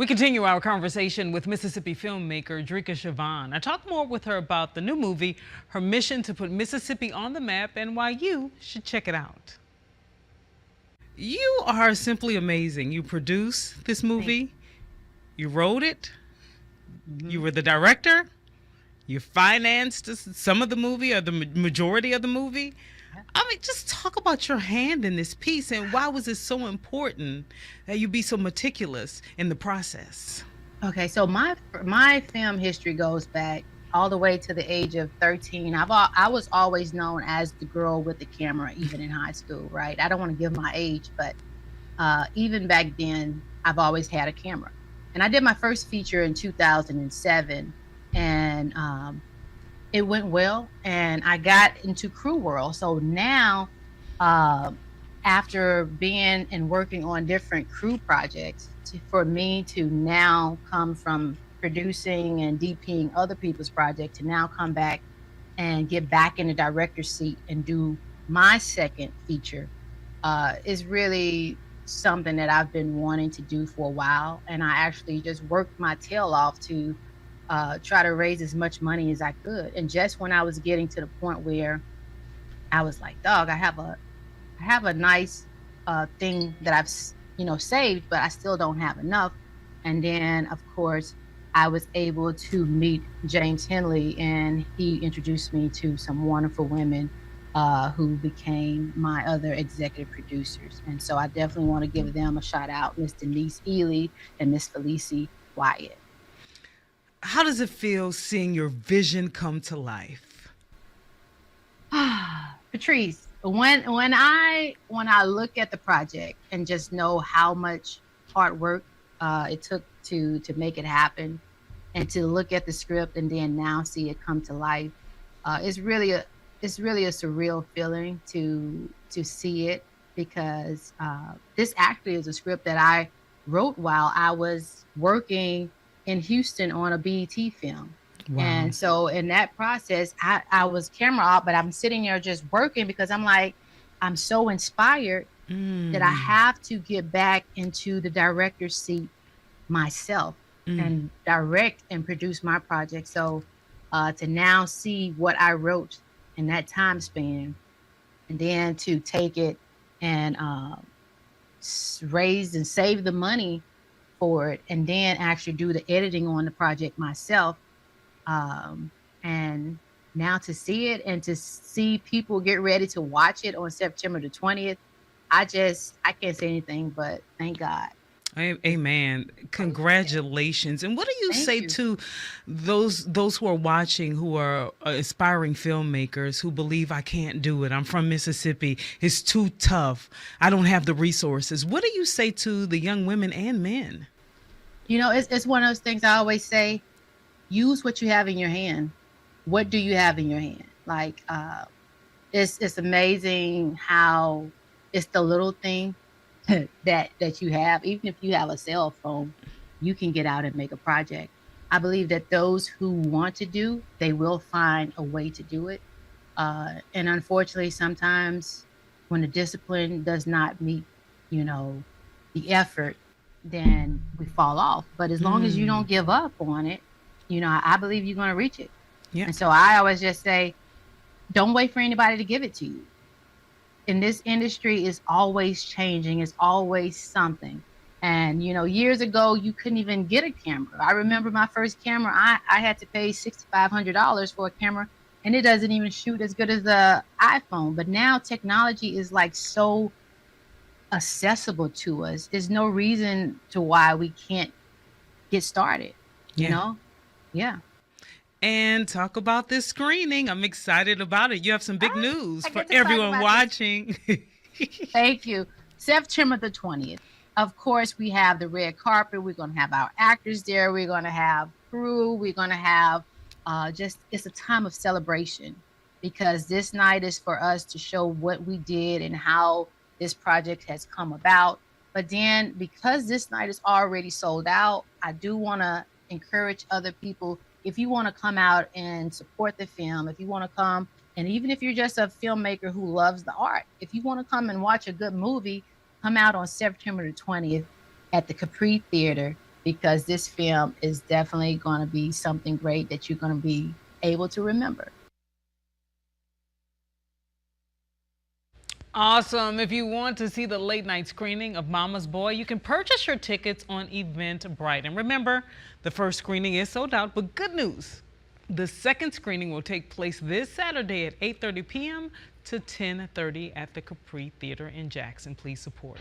We continue our conversation with Mississippi filmmaker Dreka Shevon. I talk more with her about the new movie, her mission to put Mississippi on the map, and why you should check it out. You are simply amazing. You produced this movie, you wrote it, you were the director, you financed some of the movie or the majority of the movie. I mean, just talk about your hand in this piece and why was it so important that you be so meticulous in the process? Okay, so my film history goes back all the way to the age of 13. I was always known as the girl with the camera, even in high school, right? I don't want to give my age, but even back then, I've always had a camera. And I did my first feature in 2007, and it went well, and I got into crew world. So now, after being and working on different crew projects, for me to now come from producing and DPing other people's projects to now come back and get back in the director's seat and do my second feature is really something that I've been wanting to do for a while. And I actually just worked my tail off to try to raise as much money as I could. And just when I was getting to the point where I was like, dog, I have a nice thing that I've saved, but I still don't have enough. And then of course I was able to meet James Henley, and he introduced me to some wonderful women who became my other executive producers. And so I definitely want to give them a shout out, Miss Denise Ely and Miss Felicie Wyatt. How does it feel seeing your vision come to life? Patrice, when I look at the project and just know how much hard work it took to make it happen, and to look at the script and then now see it come to life, it's really a surreal feeling to see it, because this actually is a script that I wrote while I was working in Houston on a BET film. Wow. And so in that process, I was camera op, but I'm sitting there just working because I'm like, I'm so inspired that I have to get back into the director's seat myself and direct and produce my project. So to now see what I wrote in that time span, and then to take it and raise and save the money for it, and then actually do the editing on the project myself, and now to see it and to see people get ready to watch it on September the 20th, I can't say anything but thank God. Amen. Congratulations. And what do you say to those who are watching, who are aspiring filmmakers who believe, I can't do it, I'm from Mississippi, it's too tough, I don't have the resources? What do you say to the young women and men? It's one of those things I always say, use what you have in your hand. What do you have in your hand? Like, it's amazing how it's the little thing that you have. Even if you have a cell phone, you can get out and make a project. I believe that those who want to do, they will find a way to do it. And unfortunately, sometimes when the discipline does not meet, the effort, then we fall off. But as long as you don't give up on it, I believe you're going to reach it. Yeah. And so I always just say, don't wait for anybody to give it to you. In this industry, is always changing. It's always something. And, years ago, you couldn't even get a camera. I remember my first camera, I had to pay $6,500 for a camera, and it doesn't even shoot as good as the iPhone. But now technology is like so accessible to us. There's no reason to why we can't get started, Yeah. And talk about this screening. I'm excited about it. You have some big news for everyone watching. Thank you. September the 20th. Of course, we have the red carpet. We're going to have our actors there. We're going to have crew. We're going to have it's a time of celebration, because this night is for us to show what we did and how this project has come about. But then, because this night is already sold out, I do want to encourage other people, if you want to come out and support the film, if you want to come, and even if you're just a filmmaker who loves the art, if you want to come and watch a good movie, come out on September the 20th at the Capri Theater because this film is definitely going to be something great that you're going to be able to remember. Awesome. If you want to see the late night screening of Mama's Boy, you can purchase your tickets on Eventbrite. And remember, the first screening is sold out, but good news. The second screening will take place this Saturday at 8:30 p.m. to 10:30 at the Capri Theater in Jackson. Please support.